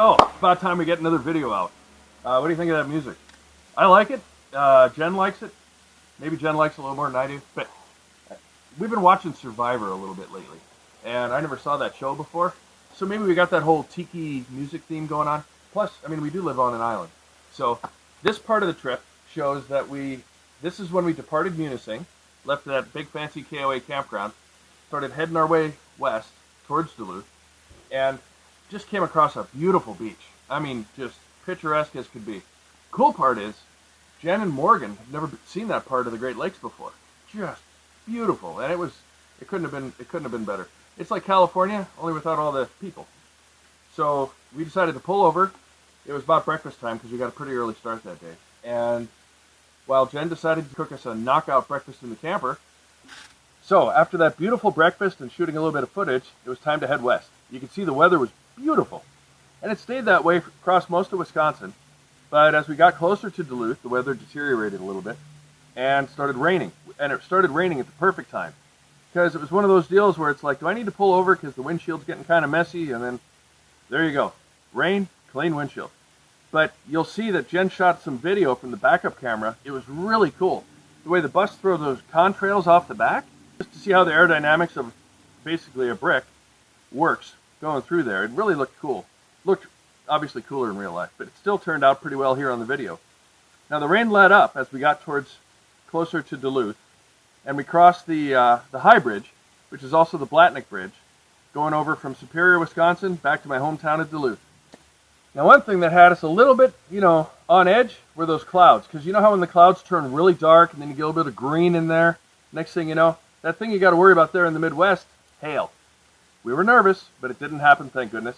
So, about time we get another video out. What do you think of that music? I like it. Jen likes it. Maybe Jen likes it a little more than I do. But we've been watching Survivor a little bit lately. And I never saw that show before. So maybe we got that whole tiki music theme going on. Plus, I mean, we do live on an island. So this part of the trip shows that this is when we departed Munising, left that big fancy KOA campground, started heading our way west towards Duluth, and just came across a beautiful beach. I mean, just picturesque as could be. Cool part is, Jen and Morgan have never seen that part of the Great Lakes before. Just beautiful, and it couldn't have been better. It's like California, only without all the people. So we decided to pull over. It was about breakfast time because we got a pretty early start that day. And while Jen decided to cook us a knockout breakfast in the camper, so after that beautiful breakfast and shooting a little bit of footage, it was time to head west. You could see the weather was beautiful. And it stayed that way across most of Wisconsin. But as we got closer to Duluth, the weather deteriorated a little bit and started raining. And it started raining at the perfect time. Because it was one of those deals where it's like, do I need to pull over because the windshield's getting kind of messy? And then there you go. Rain, clean windshield. But you'll see that Jen shot some video from the backup camera. It was really cool. The way the bus throws those contrails off the back, just to see how the aerodynamics of basically a brick works going through there. It really looked cool. Looked obviously cooler in real life, but it still turned out pretty well here on the video. Now the rain let up as we got towards closer to Duluth, and we crossed the High Bridge, which is also the Blatnick Bridge, going over from Superior, Wisconsin, back to my hometown of Duluth. Now one thing that had us a little bit, on edge were those clouds, because you know how when the clouds turn really dark and then you get a little bit of green in there, next thing you know, that thing you got to worry about there in the Midwest, hail. We were nervous, but it didn't happen, thank goodness.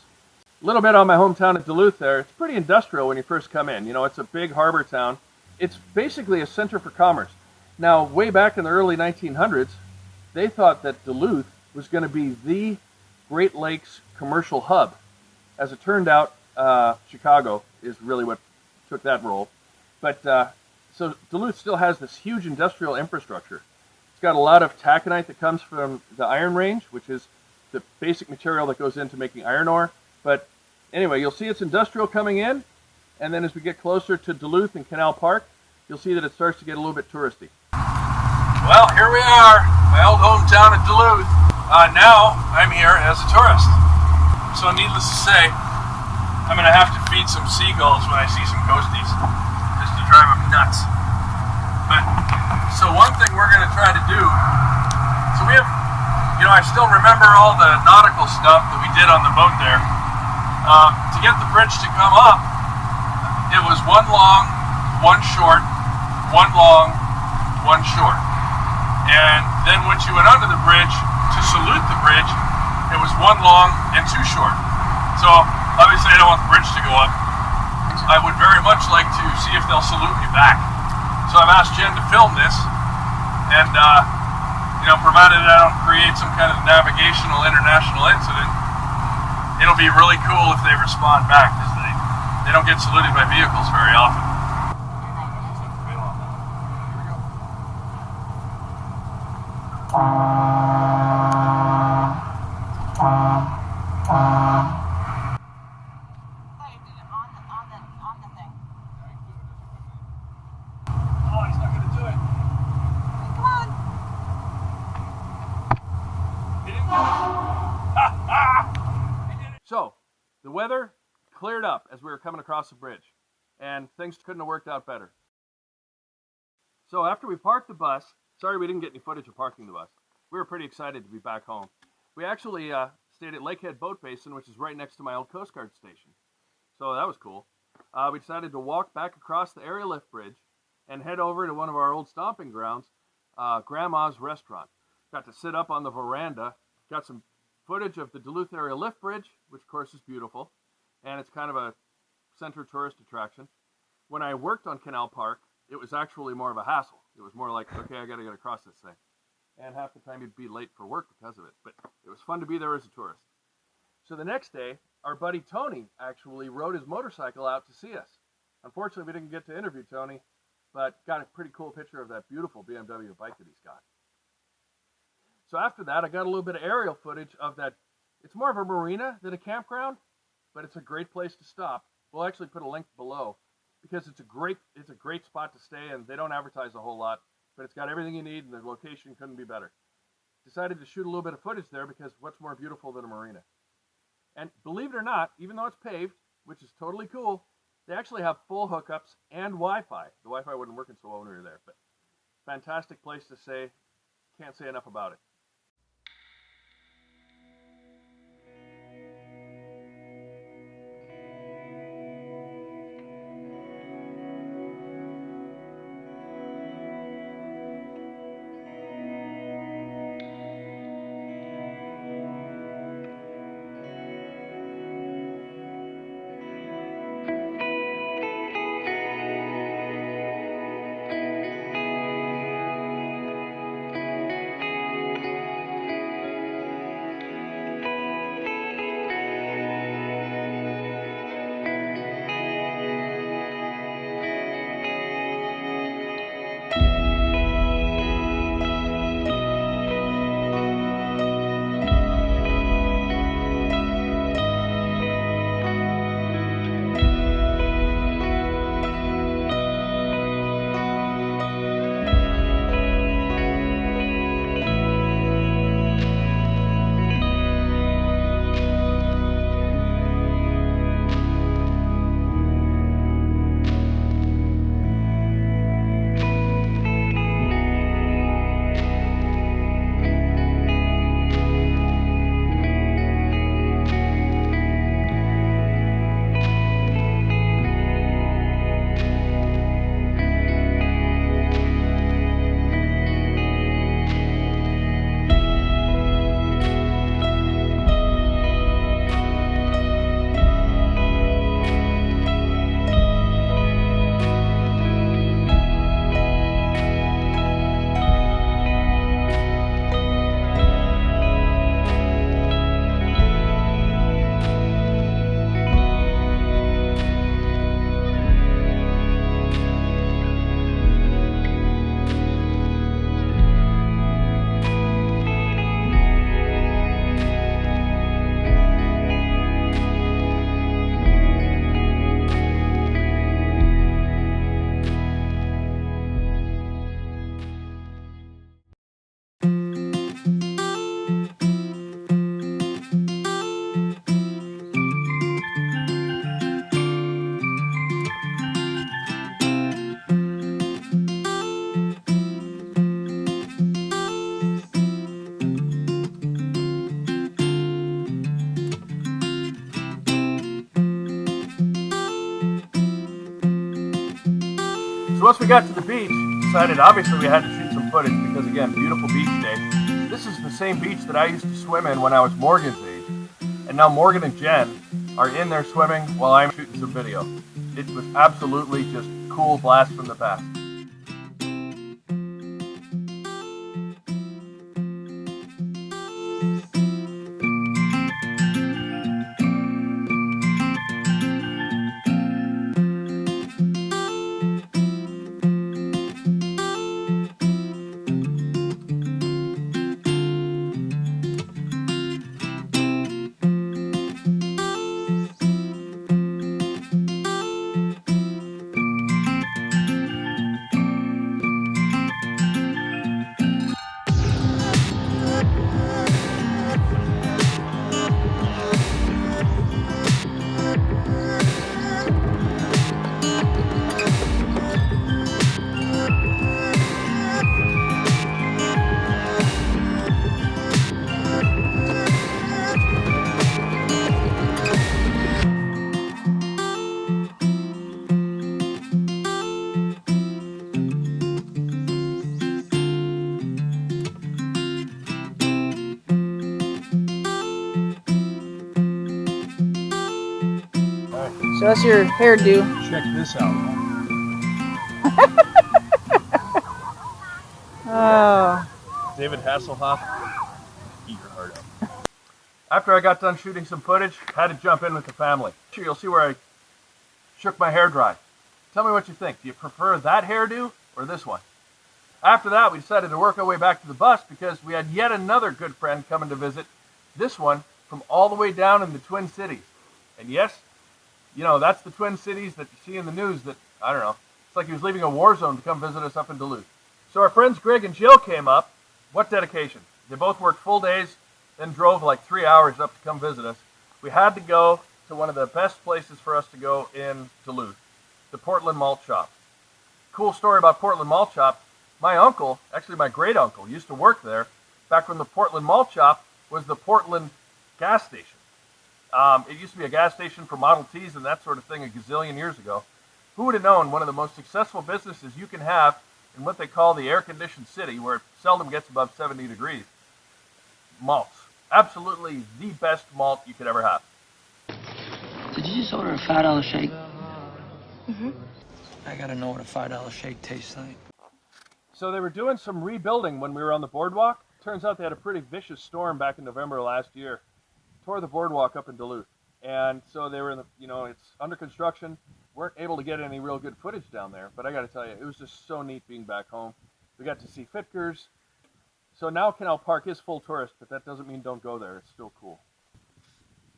A little bit on my hometown of Duluth there. It's pretty industrial when you first come in. It's a big harbor town. It's basically a center for commerce. Now, way back in the early 1900s, they thought that Duluth was going to be the Great Lakes commercial hub. As it turned out, Chicago is really what took that role. But so Duluth still has this huge industrial infrastructure. It's got a lot of taconite that comes from the Iron Range, which is the basic material that goes into making iron ore. But anyway, you'll see it's industrial coming in, and then as we get closer to Duluth and Canal Park, you'll see that it starts to get a little bit touristy. Well, here we are, my old hometown of Duluth. Now I'm here as a tourist. So needless to say, I'm going to have to feed some seagulls when I see some ghosties, just to drive them nuts. But, so one thing we're going to try to do, so we have, I still remember all the nautical stuff that we did on the boat there. To get the bridge to come up, it was one long, one short, one long, one short. And then once you went under the bridge, to salute the bridge, it was one long and two short. So obviously I don't want the bridge to go up. I would very much like to see if they'll salute me back. So I've asked Jen to film this, and provided I don't create some kind of navigational international incident, it'll be really cool if they respond back, because they don't get saluted by vehicles very often. So, the weather cleared up as we were coming across the bridge, and things couldn't have worked out better. So after we parked the bus, sorry we didn't get any footage of parking the bus. We were pretty excited to be back home. We actually stayed at Lakehead Boat Basin, which is right next to my old Coast Guard station. So that was cool. We decided to walk back across the area lift bridge and head over to one of our old stomping grounds, Grandma's Restaurant. Got to sit up on the veranda, got some footage of the Duluth area lift bridge, which of course is beautiful, and it's kind of a center tourist attraction. When I worked on Canal Park, it was actually more of a hassle. It was more like, okay, I gotta get across this thing. And half the time you'd be late for work because of it, but it was fun to be there as a tourist. So the next day, our buddy Tony actually rode his motorcycle out to see us. Unfortunately, we didn't get to interview Tony, but got a pretty cool picture of that beautiful BMW bike that he's got. So after that, I got a little bit of aerial footage of that. It's more of a marina than a campground, but it's a great place to stop. We'll actually put a link below because it's a great spot to stay, and they don't advertise a whole lot, but it's got everything you need, and the location couldn't be better. Decided to shoot a little bit of footage there because what's more beautiful than a marina? And believe it or not, even though it's paved, which is totally cool, they actually have full hookups and Wi-Fi. The Wi-Fi wasn't working so well when we were there, but fantastic place to stay. Can't say enough about it. So once we got to the beach, decided obviously we had to shoot some footage because, again, beautiful beach day. This is the same beach that I used to swim in when I was Morgan's age. And now Morgan and Jen are in there swimming while I'm shooting some video. It was absolutely just cool blast from the past. So that's your hairdo. Check this out. Oh. David Hasselhoff, eat your heart out. After I got done shooting some footage, had to jump in with the family. You'll see where I shook my hair dry. Tell me what you think. Do you prefer that hairdo or this one? After that, we decided to work our way back to the bus because we had yet another good friend coming to visit. This one from all the way down in the Twin Cities. And yes, you know, that's the Twin Cities that you see in the news that, I don't know, it's like he was leaving a war zone to come visit us up in Duluth. So our friends Greg and Jill came up. What dedication. They both worked full days, then drove like 3 hours up to come visit us. We had to go to one of the best places for us to go in Duluth, the Portland Malt Shop. Cool story about Portland Malt Shop. My uncle, actually my great uncle, used to work there back when the Portland Malt Shop was the Portland gas station. It used to be a gas station for Model Ts and that sort of thing a gazillion years ago. Who would have known one of the most successful businesses you can have in what they call the air-conditioned city, where it seldom gets above 70 degrees? Malts. Absolutely the best malt you could ever have. Did you just order a $5 shake? Mm-hmm. I gotta know what a $5 shake tastes like. So they were doing some rebuilding when we were on the boardwalk. Turns out they had a pretty vicious storm back in November last year. Tore the boardwalk up in Duluth. And so they were in the, you know, it's under construction. Weren't able to get any real good footage down there. But I got to tell you, it was just so neat being back home. We got to see Fitkers. So now Canal Park is full tourist, but that doesn't mean don't go there. It's still cool.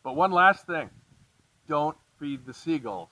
But one last thing. Don't feed the seagulls.